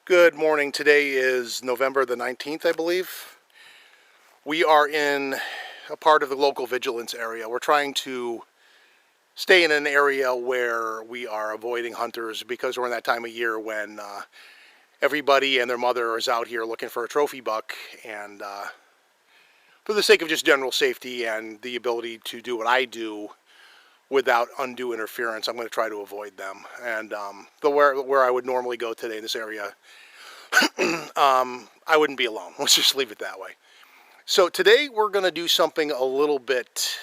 Good morning. Today is November the 19th, I believe. We are in a part of the local vigilance area. We're trying to stay in an area where we are avoiding hunters because we're in that time of year when everybody and their mother is out here looking for a trophy buck, and for the sake of just general safety and the ability to do what I do without undue interference, I'm going to try to avoid them. And where I would normally go today in this area, I wouldn't be alone. Let's just leave it that way. So today we're going to do something a little bit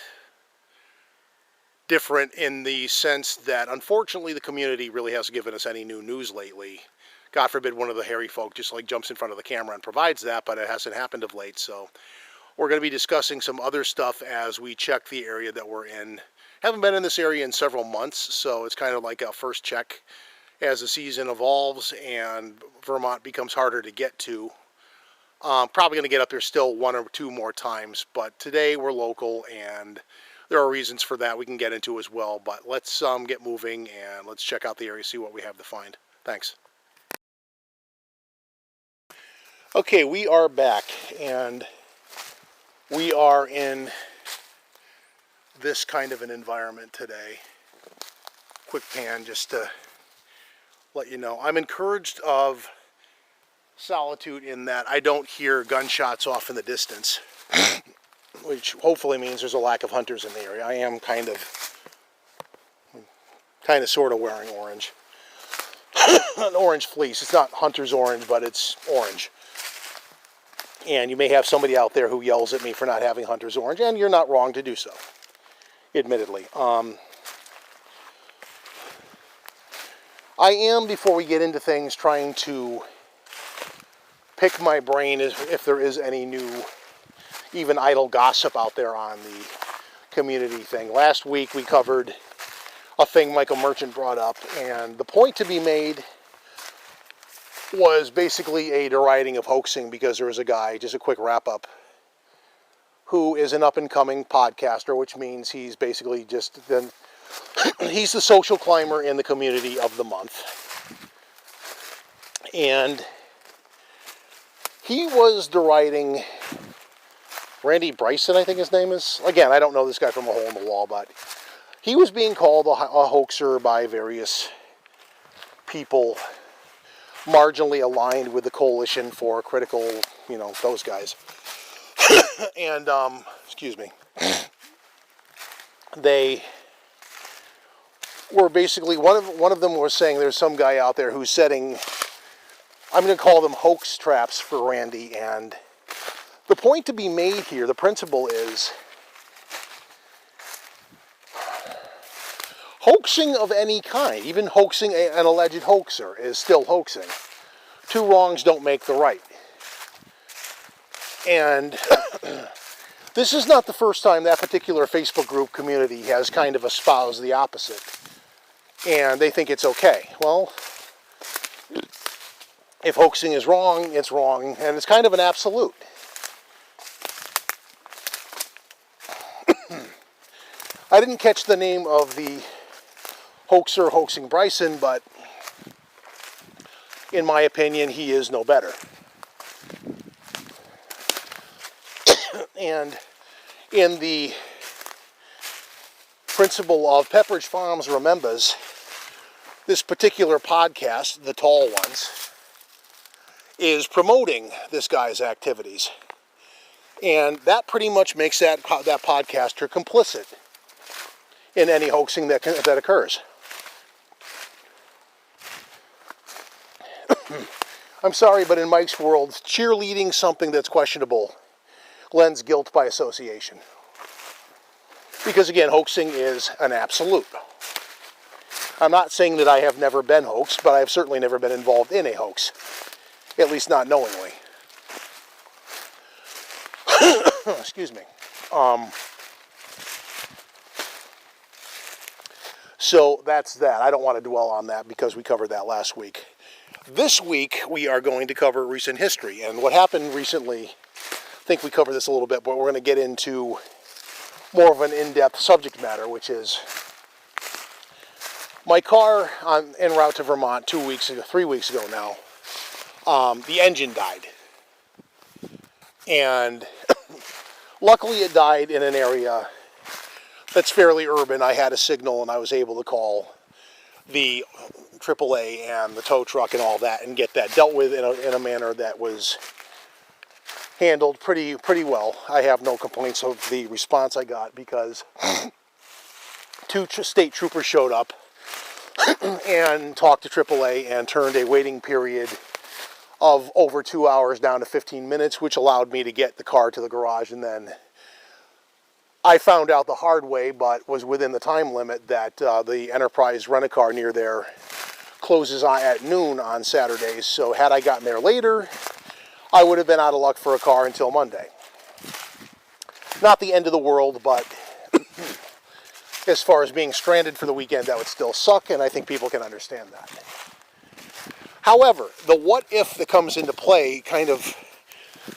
different in the sense that unfortunately the community really hasn't given us any new news lately. God forbid one of the hairy folk just like jumps in front of the camera and provides that, but it hasn't happened of late. So we're going to be discussing some other stuff as we check the area that we're in. Haven't been in this area in several months, so it's kind of like a first check as the season evolves and Vermont becomes harder to get to. Probably going to get up there still one or two more times, but today we're local and there are reasons for that we can get into as well. But let's get moving and let's check out the area, see what we have to find. Thanks. Okay, we are back and we are in this kind of an environment today. Quick pan just to let you know. I'm encouraged of solitude in that I don't hear gunshots off in the distance, which hopefully means there's a lack of hunters in the area. I am kind of sort of wearing orange. An orange fleece. It's not hunter's orange, but it's orange. And you may have somebody out there who yells at me for not having hunter's orange, and you're not wrong to do so, admittedly. I am, before we get into things, trying to pick my brain if there is any new, even idle gossip out there on the community thing. Last week we covered a thing Michael Merchant brought up, and the point to be made was basically a deriding of hoaxing, because there was a guy, just a quick wrap-up, who is an up-and-coming podcaster, which means he's basically he's the social climber in the community of the month. And he was deriding Randy Bryson, I think his name is. Again, I don't know this guy from a hole in the wall, but he was being called a hoaxer by various people marginally aligned with the Coalition for Critical, those guys. And, excuse me, they were basically, one of them was saying there's some guy out there who's setting, I'm going to call them hoax traps for Randy. And the point to be made here, the principle is, hoaxing of any kind, even hoaxing an alleged hoaxer, is still hoaxing. Two wrongs don't make the right. And this is not the first time that particular Facebook group community has kind of espoused the opposite. And they think it's okay. Well, if hoaxing is wrong, it's wrong, and it's kind of an absolute. I didn't catch the name of the hoaxer hoaxing Bryson, but in my opinion, he is no better. And in the principle of Pepperidge Farms Remembers, this particular podcast, The Tall Ones, is promoting this guy's activities. And that pretty much makes that podcaster complicit in any hoaxing that occurs. I'm sorry, but in Mike's world, cheerleading something that's questionable lends guilt by association. Because again, hoaxing is an absolute. I'm not saying that I have never been hoaxed, but I've certainly never been involved in a hoax. At least not knowingly. Excuse me. So that's that. I don't want to dwell on that because we covered that last week. This week we are going to cover recent history. And what happened recently, I think we covered this a little bit, but we're going to get into more of an in-depth subject matter, which is my car en route to Vermont 3 weeks ago now the engine died. And luckily it died in an area that's fairly urban. I had a signal and I was able to call the AAA and the tow truck and all that and get that dealt with in a manner that was handled pretty well. I have no complaints of the response I got because two state troopers showed up and talked to AAA and turned a waiting period of over 2 hours down to 15 minutes, which allowed me to get the car to the garage. And then I found out the hard way, but was within the time limit, that the Enterprise Rent-A-Car near there closes at noon on Saturdays. So had I gotten there later, I would have been out of luck for a car until Monday. Not the end of the world, but as far as being stranded for the weekend, that would still suck, and I think people can understand that. However, the what if that comes into play kind of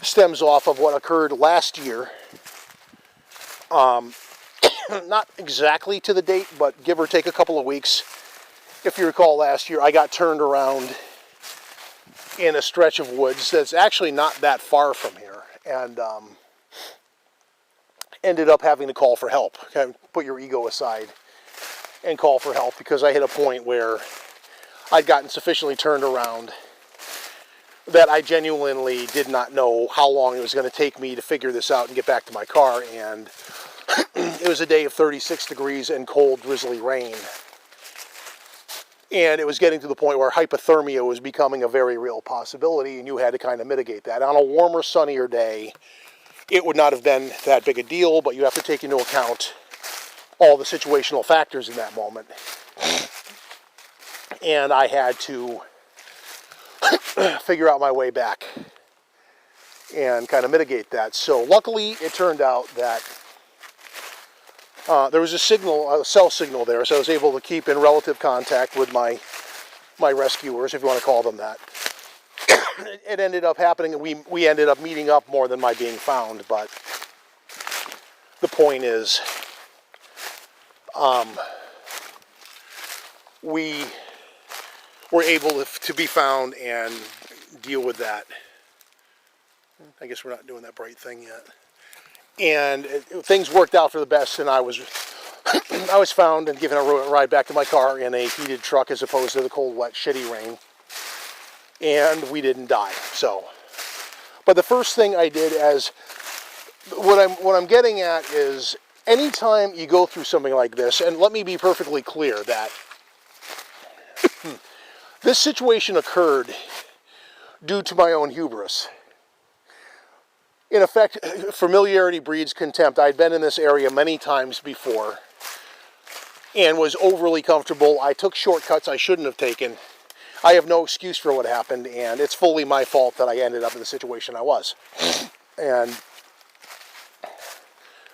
stems off of what occurred last year. Not exactly to the date, but give or take a couple of weeks. If you recall, last year I got turned around in a stretch of woods that's actually not that far from here, and ended up having to call for help. Kind of put your ego aside and call for help, because I hit a point where I'd gotten sufficiently turned around that I genuinely did not know how long it was going to take me to figure this out and get back to my car. And it was a day of 36 degrees and cold, drizzly rain. And it was getting to the point where hypothermia was becoming a very real possibility, and you had to kind of mitigate that. On a warmer, sunnier day, it would not have been that big a deal, but you have to take into account all the situational factors in that moment. And I had to figure out my way back and kind of mitigate that. So luckily, it turned out that there was a cell signal there, so I was able to keep in relative contact with my rescuers, if you want to call them that. It ended up happening, and we ended up meeting up more than my being found, but the point is, we were able to be found and deal with that. I guess we're not doing that bright thing yet. And things worked out for the best, and I was found and given a ride back to my car in a heated truck as opposed to the cold, wet, shitty rain. And we didn't die. So, but the first thing I did, as what I'm getting at is, anytime you go through something like this, and let me be perfectly clear that this situation occurred due to my own hubris. In effect, familiarity breeds contempt. I'd been in this area many times before and was overly comfortable. I took shortcuts I shouldn't have taken. I have no excuse for what happened, and it's fully my fault that I ended up in the situation I was. And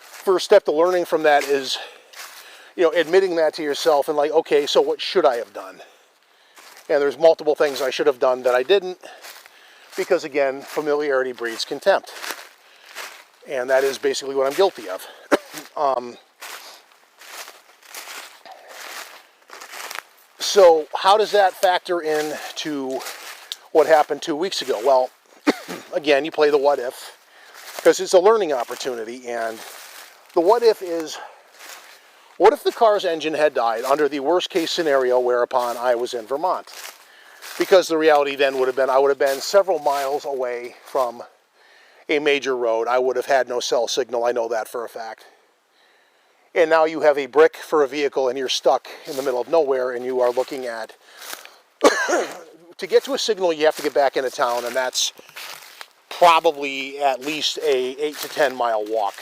first step to learning from that is, admitting that to yourself and like, okay, so what should I have done? And there's multiple things I should have done that I didn't, because again, familiarity breeds contempt. And that is basically what I'm guilty of. So how does that factor in to what happened 2 weeks ago? Well, again, you play the what if, because it's a learning opportunity. And the what if is, what if the car's engine had died under the worst case scenario, whereupon I was in Vermont? Because the reality then would have been, I would have been several miles away from a major road. I would have had no cell signal. I know that for a fact. And now you have a brick for a vehicle, and you're stuck in the middle of nowhere, and you are looking at, to get to a signal, you have to get back into town, and that's probably at least a 8 to 10 mile walk.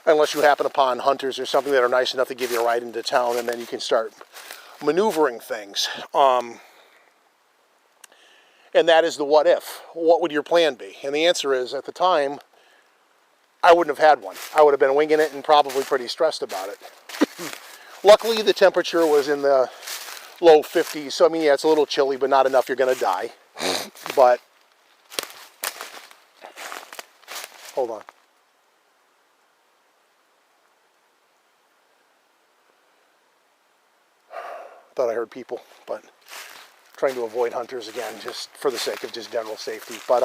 Unless you happen upon hunters or something that are nice enough to give you a ride into town, and then you can start maneuvering things. And that is the what if. What would your plan be? And the answer is, at the time, I wouldn't have had one. I would have been winging it and probably pretty stressed about it. Luckily, the temperature was in the low 50s, so I mean, yeah, it's a little chilly, but not enough you're going to die. But, hold on. Thought I heard people, but I'm trying to avoid hunters again, just for the sake of just general safety. But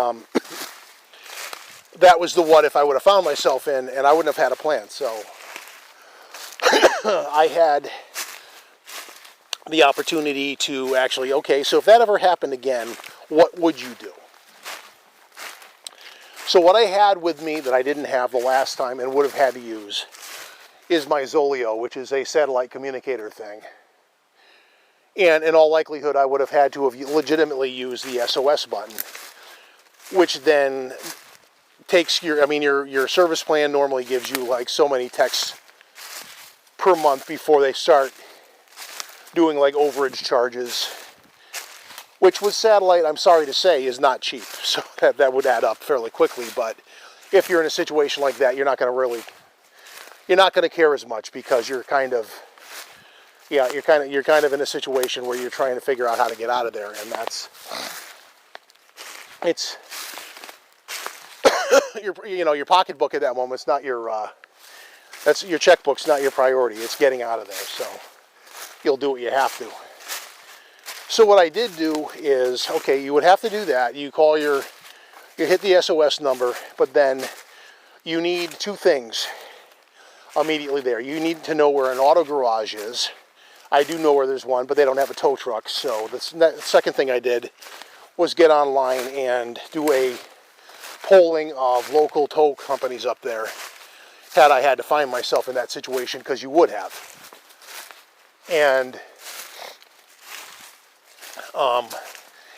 that was the what if I would have found myself in, and I wouldn't have had a plan. So I had the opportunity to actually, okay, so if that ever happened again, what would you do? So what I had with me that I didn't have the last time and would have had to use is my Zoleo, which is a satellite communicator thing. And in all likelihood, I would have had to have legitimately used the SOS button, which then takes your service plan normally gives you like so many texts per month before they start doing like overage charges, which with satellite, I'm sorry to say, is not cheap. So that would add up fairly quickly. But if you're in a situation like that, you're not going to care as much, because you're kind of in a situation where you're trying to figure out how to get out of there, and it's your pocketbook at that moment. It's not that's your checkbook's not your priority. It's getting out of there. So you'll do what you have to. So what I did do is, okay, you would have to do that. You hit the SOS number, but then you need two things immediately there. You need to know where an auto garage is. I do know where there's one, but they don't have a tow truck. So the second thing I did was get online and do a polling of local tow companies up there, had I had to find myself in that situation, because you would have. And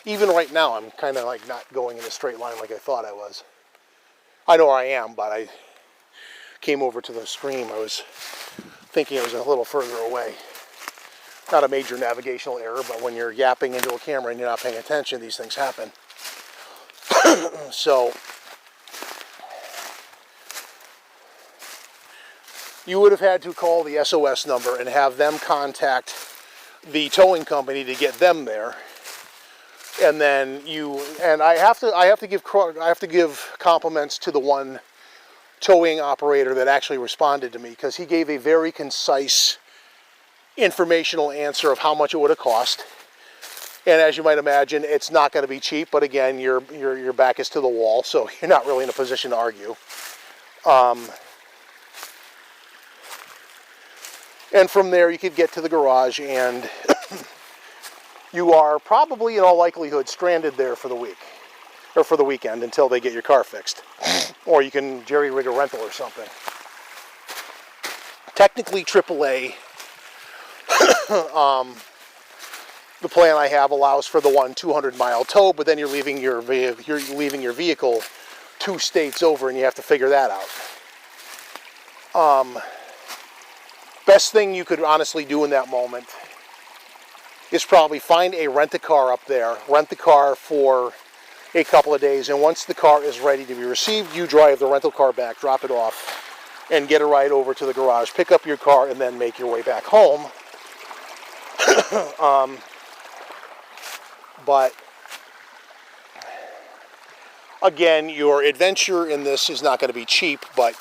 even right now, I'm kind of like not going in a straight line like I thought I was. I know where I am, but I came over to the stream. I was thinking it was a little further away. Not a major navigational error, but when you're yapping into a camera and you're not paying attention, these things happen. So you would have had to call the SOS number and have them contact the towing company to get them there. And then I have to give compliments to the one towing operator that actually responded to me, because he gave a very concise informational answer of how much it would have cost. And as you might imagine, it's not going to be cheap, but again, your back is to the wall, so you're not really in a position to argue. And from there, you could get to the garage, and you are probably, in all likelihood, stranded there for the week, or for the weekend, until they get your car fixed. Or you can jerry-rig a rental or something. Technically, AAA, the plan I have allows for the 200-mile tow, but then you're leaving your vehicle 2 states over, and you have to figure that out. Best thing you could honestly do in that moment is probably find a rent-a-car up there, rent the car for a couple of days, and once the car is ready to be received, you drive the rental car back, drop it off, and get a ride over to the garage, pick up your car, and then make your way back home. But again, your adventure in this is not going to be cheap, but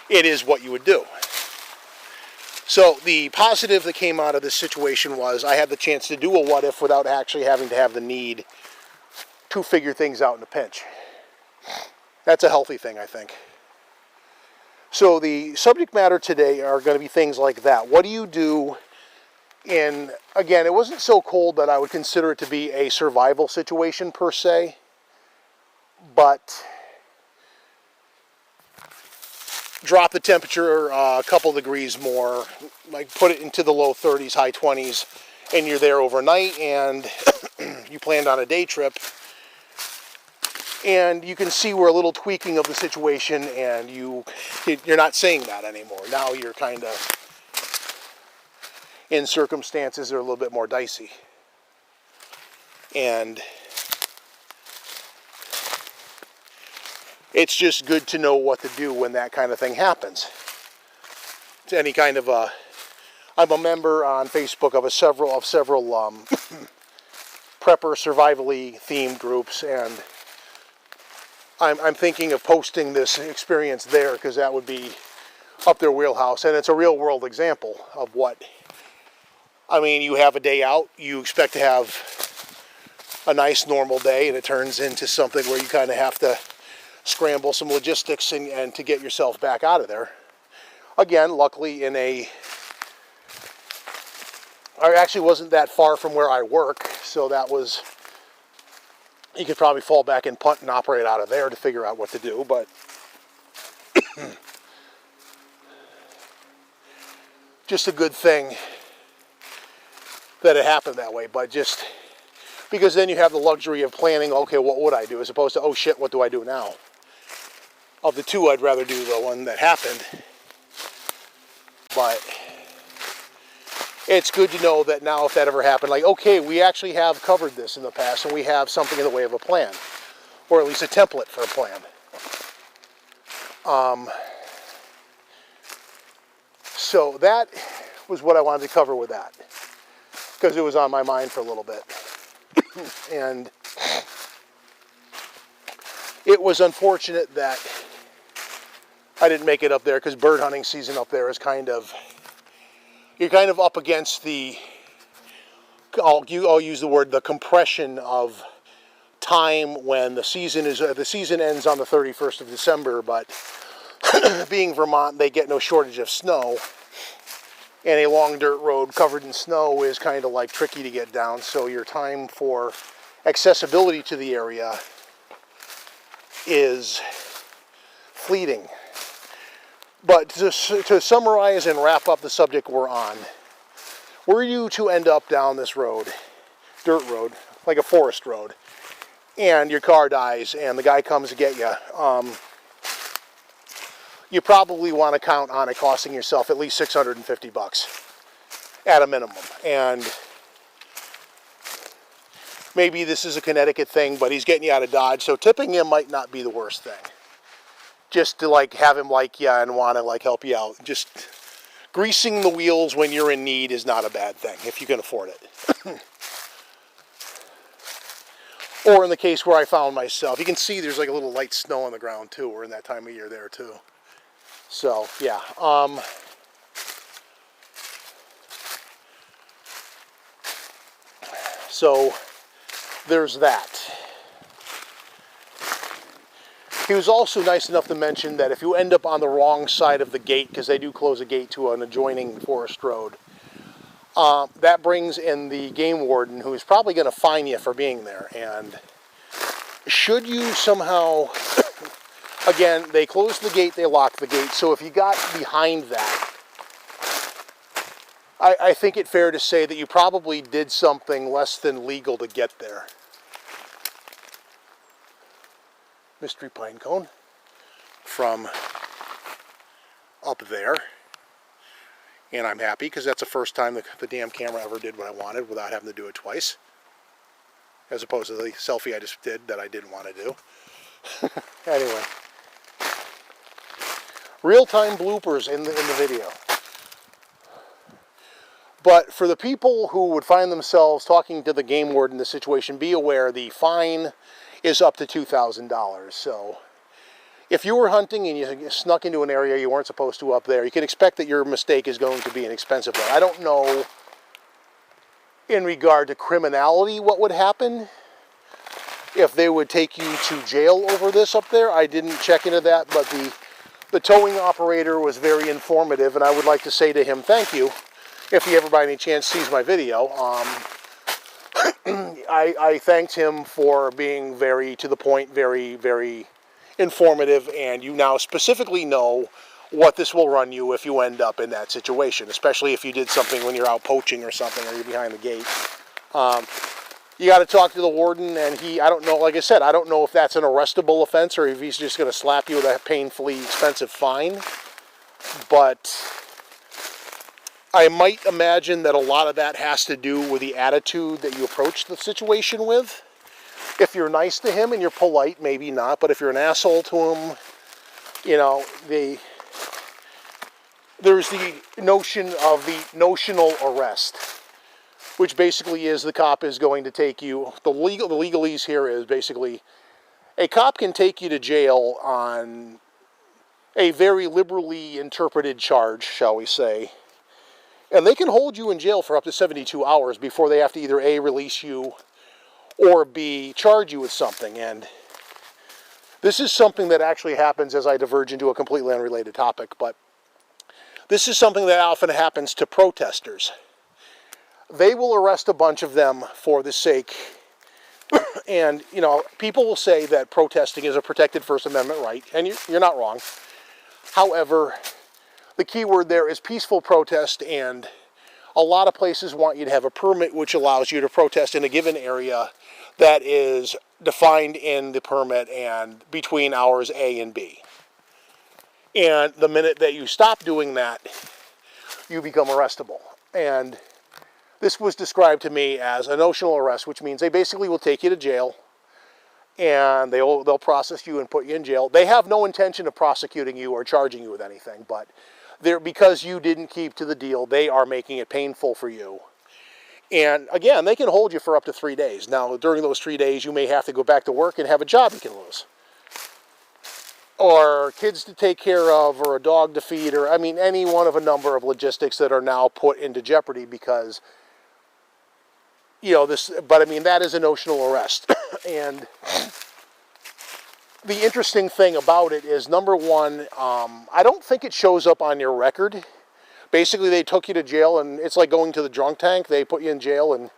it is what you would do. So the positive that came out of this situation was I had the chance to do a what if without actually having to have the need to figure things out in a pinch. That's a healthy thing, I think. So the subject matter today are going to be things like that. What do you do in, again, it wasn't so cold that I would consider it to be a survival situation per se, but drop the temperature a couple degrees more, like put it into the low 30s, high 20s, and you're there overnight, and you planned on a day trip, and you can see where a little tweaking of the situation, and you're not saying that anymore. Now you're kind of in circumstances that are a little bit more dicey. And it's just good to know what to do when that kind of thing happens. It's any kind of I'm a member on Facebook of several prepper survivally themed groups, and I'm thinking of posting this experience there, because that would be up their wheelhouse, and it's a real world example of what, I mean, you have a day out, you expect to have a nice normal day and it turns into something where you kind of have to scramble some logistics and to get yourself back out of there. Again, luckily I actually wasn't that far from where I work, so that was, you could probably fall back and punt and operate out of there to figure out what to do, but just a good thing that it happened that way. But just because then you have the luxury of planning, okay, what would I do, as opposed to, oh shit, what do I do now? Of the two, I'd rather do the one that happened. But it's good to know that now, if that ever happened, like, okay, we actually have covered this in the past and we have something in the way of a plan, or at least a template for a plan. So that was what I wanted to cover with that, because it was on my mind for a little bit. And it was unfortunate that I didn't make it up there, because bird hunting season up there is you're kind of up against I'll use the word, the compression of time when the season ends on the 31st of December, but being Vermont, they get no shortage of snow, and a long dirt road covered in snow is kind of like tricky to get down, so your time for accessibility to the area is fleeting. But to summarize and wrap up the subject we're on, were you to end up down this road, dirt road, like a forest road, and your car dies and the guy comes to get you, you probably want to count on it costing yourself at least $650 at a minimum. And maybe this is a Connecticut thing, but he's getting you out of Dodge, so tipping him might not be the worst thing. Just to like have him like you and want to like help you out. Just greasing the wheels when you're in need is not a bad thing if you can afford it. Or in the case where I found myself, you can see there's like a little light snow on the ground too. We're in that time of year there too. So yeah. So there's that. He was also nice enough to mention that if you end up on the wrong side of the gate, because they do close a gate to an adjoining forest road, that brings in the game warden, who is probably going to fine you for being there. And should you somehow, again, they close the gate, they lock the gate, so if you got behind that, I think it's fair to say that you probably did something less than legal to get there. Mystery pine cone from up there, and I'm happy because that's the first time the damn camera ever did what I wanted without having to do it twice, as opposed to the selfie I just did that I didn't want to do. Anyway, real-time bloopers in the video. But for the people who would find themselves talking to the game warden in this situation, be aware the fine is up to $2,000. So if you were hunting and you snuck into an area you weren't supposed to up there, you can expect that your mistake is going to be an expensive one. I don't know in regard to criminality what would happen, if they would take you to jail over this up there. I didn't check into that, but the towing operator was very informative, and I would like to say to him thank you if he ever by any chance sees my video. I thanked him for being very to the point, very, very informative, and you now specifically know what this will run you if you end up in that situation, especially if you did something when you're out poaching or something, or you're behind the gate. You got to talk to the warden, and I don't know, like I said, I don't know if that's an arrestable offense or if he's just going to slap you with a painfully expensive fine, but I might imagine that a lot of that has to do with the attitude that you approach the situation with. If you're nice to him and you're polite, maybe not, but if you're an asshole to him, you know, there's the notion of the notional arrest, which basically is the cop is going to take you, the legalese here is basically, a cop can take you to jail on a very liberally interpreted charge, shall we say, and they can hold you in jail for up to 72 hours before they have to either A, release you, or B, charge you with something. And this is something that actually happens as I diverge into a completely unrelated topic, but this is something that often happens to protesters. They will arrest a bunch of them for the sake, and, you know, people will say that protesting is a protected First Amendment right, and you're not wrong. However, the key word there is peaceful protest, and a lot of places want you to have a permit which allows you to protest in a given area that is defined in the permit and between hours A and B. And the minute that you stop doing that, you become arrestable. And this was described to me as a notional arrest, which means they basically will take you to jail and they'll process you and put you in jail. They have no intention of prosecuting you or charging you with anything, but because you didn't keep to the deal, they are making it painful for you. And again, they can hold you for up to 3 days. Now, during those 3 days, you may have to go back to work and have a job you can lose, or kids to take care of, or a dog to feed, or I mean, any one of a number of logistics that are now put into jeopardy because, you know, this, but I mean, that is a notional arrest. And the interesting thing about it is, number one, I don't think it shows up on your record. Basically, they took you to jail, and it's like going to the drunk tank. They put you in jail, and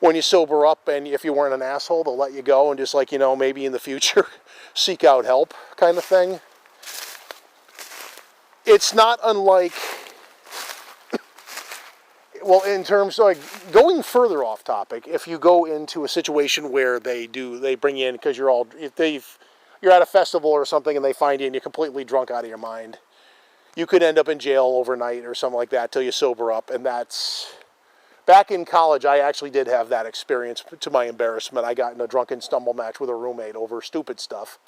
when you sober up, and if you weren't an asshole, they'll let you go, and just like, you know, maybe in the future, seek out help kind of thing. It's not unlike, well, in terms of, like, going further off topic, if you go into a situation where they bring you in because you're at a festival or something and they find you and you're completely drunk out of your mind, you could end up in jail overnight or something like that till you sober up. And that's, back in college, I actually did have that experience. To my embarrassment, I got in a drunken stumble match with a roommate over stupid stuff,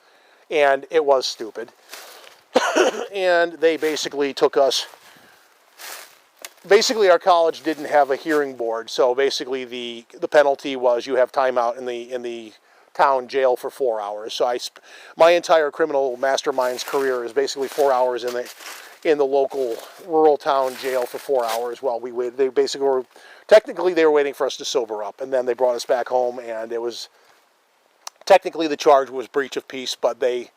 and it was stupid. And they basically took us, basically our college didn't have a hearing board, so basically the penalty was you have time out in the town jail for 4 hours. So my entire criminal mastermind's career is basically 4 hours in the local rural town jail for 4 hours while we waited. They basically were, technically they were waiting for us to sober up, and then they brought us back home, and it was, technically the charge was breach of peace, but they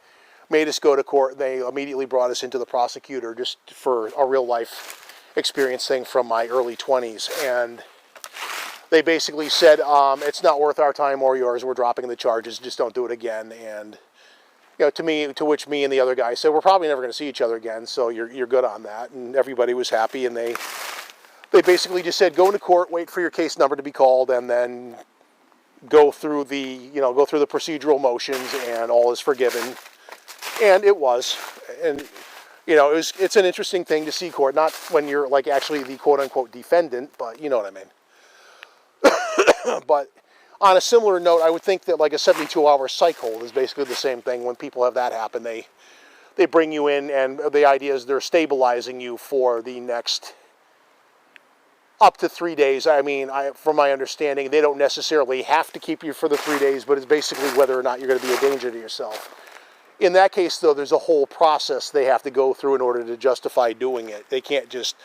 made us go to court. They immediately brought us into the prosecutor just for a real life experience thing from my early 20s, and they basically said, it's not worth our time or yours, we're dropping the charges, just don't do it again. And, you know, to which me and the other guy said, we're probably never going to see each other again, so you're good on that. And everybody was happy, and they basically just said, go into court, wait for your case number to be called, and then go through the procedural motions, and all is forgiven. And it was. And, you know, it's an interesting thing to see court, not when you're like actually the quote-unquote defendant, but you know what I mean. But on a similar note, I would think that like a 72-hour psych hold is basically the same thing. When people have that happen, they bring you in, and the idea is they're stabilizing you for the next up to 3 days. I mean, from my understanding, they don't necessarily have to keep you for the 3 days, but it's basically whether or not you're going to be a danger to yourself. In that case, though, there's a whole process they have to go through in order to justify doing it. They can't just,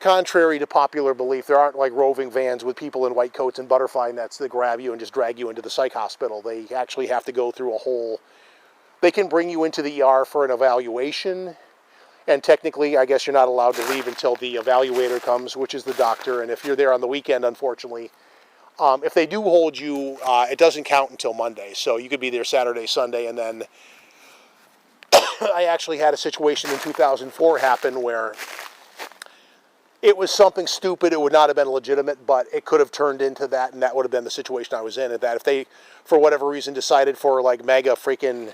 contrary to popular belief, there aren't like roving vans with people in white coats and butterfly nets that grab you and just drag you into the psych hospital. They actually have to go through a whole, they can bring you into the ER for an evaluation, and technically, I guess you're not allowed to leave until the evaluator comes, which is the doctor. And if you're there on the weekend, unfortunately, if they do hold you, it doesn't count until Monday. So you could be there Saturday, Sunday, and then I actually had a situation in 2004 happen where it was something stupid. It would not have been legitimate, but it could have turned into that, and that would have been the situation I was in. That if they, for whatever reason, decided for like mega freaking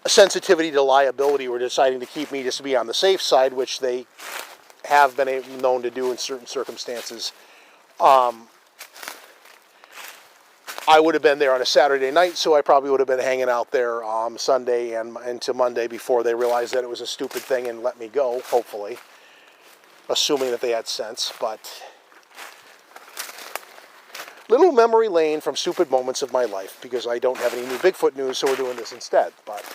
sensitivity to liability, were deciding to keep me just to be on the safe side, which they have been known to do in certain circumstances, I would have been there on a Saturday night, so I probably would have been hanging out there Sunday and into Monday before they realized that it was a stupid thing and let me go, hopefully. Assuming that they had sense, but little memory lane from stupid moments of my life, because I don't have any new Bigfoot news, so we're doing this instead. But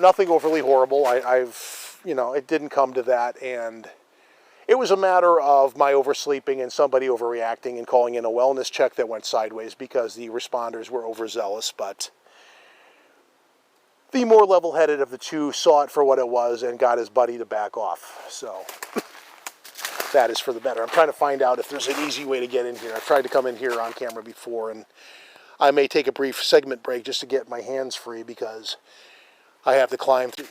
nothing overly horrible. I've, you know, it didn't come to that, and It was a matter of my oversleeping and somebody overreacting and calling in a wellness check that went sideways because the responders were overzealous, but the more level-headed of the two saw it for what it was and got his buddy to back off. So that is for the better. I'm trying to find out if there's an easy way to get in here. I've tried to come in here on camera before, and I may take a brief segment break just to get my hands free because I have to climb through.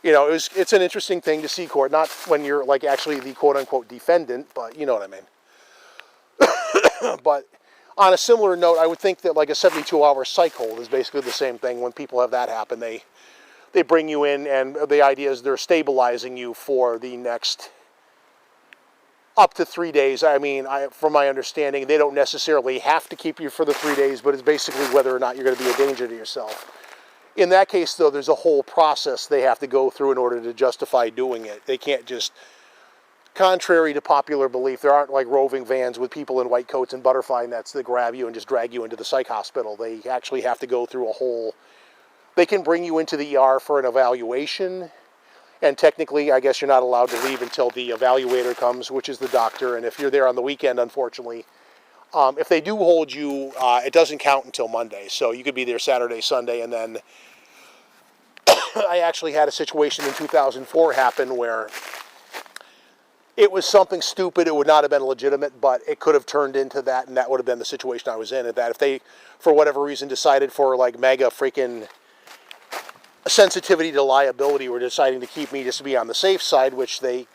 You know, it's an interesting thing to see court, not when you're like actually the quote-unquote defendant, but you know what I mean. But on a similar note, I would think that like a 72-hour psych hold is basically the same thing. When people have that happen, they bring you in, and the idea is they're stabilizing you for the next up to 3 days. I mean, from my understanding, they don't necessarily have to keep you for the 3 days, but it's basically whether or not you're going to be a danger to yourself. In that case, though, there's a whole process they have to go through in order to justify doing it. They can't just, contrary to popular belief, there aren't like roving vans with people in white coats and butterfly nets that grab you and just drag you into the psych hospital. They actually have to go through a whole, they can bring you into the ER for an evaluation, and technically, I guess you're not allowed to leave until the evaluator comes, which is the doctor, and if you're there on the weekend, unfortunately, if they do hold you, it doesn't count until Monday. So you could be there Saturday, Sunday, and then I actually had a situation in 2004 happen where it was something stupid. It would not have been legitimate, but it could have turned into that, and that would have been the situation I was in. That if they, for whatever reason, decided for like mega freaking sensitivity to liability, were deciding to keep me just to be on the safe side, which they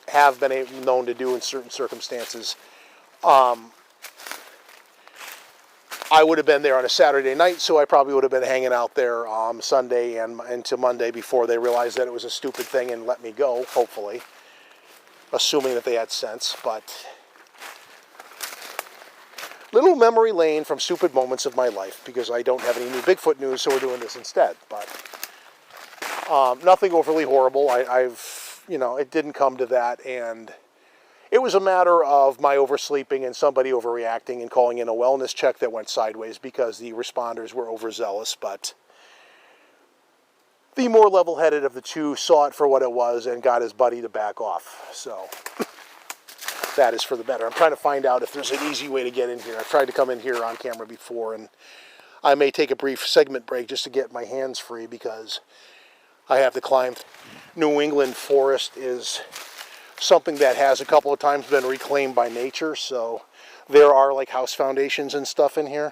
have been known to do in certain circumstances, I would have been there on a Saturday night, so I probably would have been hanging out there Sunday and into Monday before they realized that it was a stupid thing and let me go, hopefully. Assuming that they had sense, but little memory lane from stupid moments of my life, because I don't have any new Bigfoot news, so we're doing this instead. But nothing overly horrible. You know, it didn't come to that, and it was a matter of my oversleeping and somebody overreacting and calling in a wellness check that went sideways because the responders were overzealous, but the more level-headed of the two saw it for what it was and got his buddy to back off. So that is for the better. I'm trying to find out if there's an easy way to get in here. I've tried to come in here on camera before, and I may take a brief segment break just to get my hands free because I have to climb. New England forest is something that has a couple of times been reclaimed by nature, so there are like house foundations and stuff in here.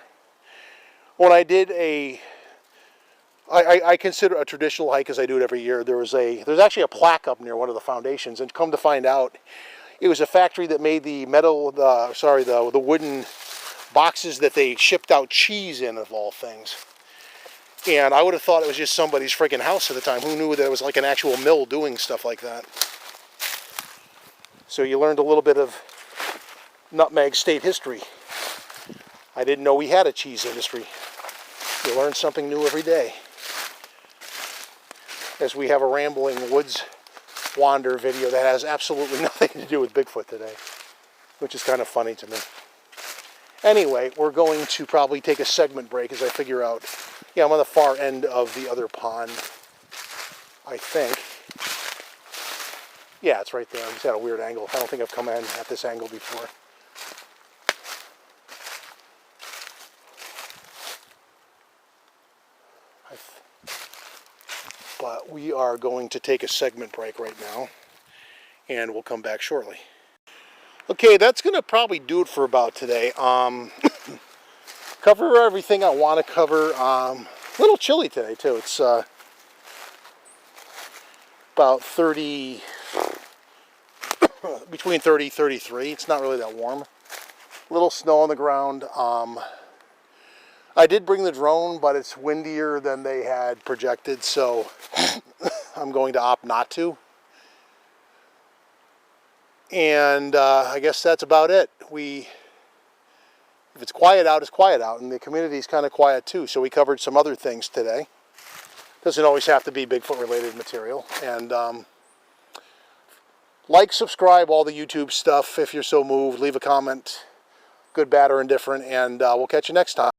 When I did I consider a traditional hike, as I do it every year, there's actually a plaque up near one of the foundations, and come to find out, it was a factory that made the the wooden boxes that they shipped out cheese in, of all things. And I would have thought it was just somebody's freaking house at the time. Who knew that it was like an actual mill doing stuff like that? So you learned a little bit of Nutmeg State history. I didn't know we had a cheese industry. You learn something new every day. As we have a rambling woods wander video that has absolutely nothing to do with Bigfoot today, which is kind of funny to me. Anyway, we're going to probably take a segment break as I figure out. Yeah, I'm on the far end of the other pond, I think. Yeah, it's right there. I just had a weird angle. I don't think I've come in at this angle before. But we are going to take a segment break right now, and we'll come back shortly. Okay, that's going to probably do it for about today. Cover everything I want to cover. A little chilly today, too. It's about 30... between 30 and 33. It's not really that warm. A little snow on the ground. I did bring the drone, but it's windier than they had projected, so I'm going to opt not to. And I guess that's about it. If it's quiet out, it's quiet out, and the community's kind of quiet too, so we covered some other things today. Doesn't always have to be Bigfoot related material. And like, subscribe, all the YouTube stuff if you're so moved. Leave a comment, good, bad, or indifferent, and we'll catch you next time.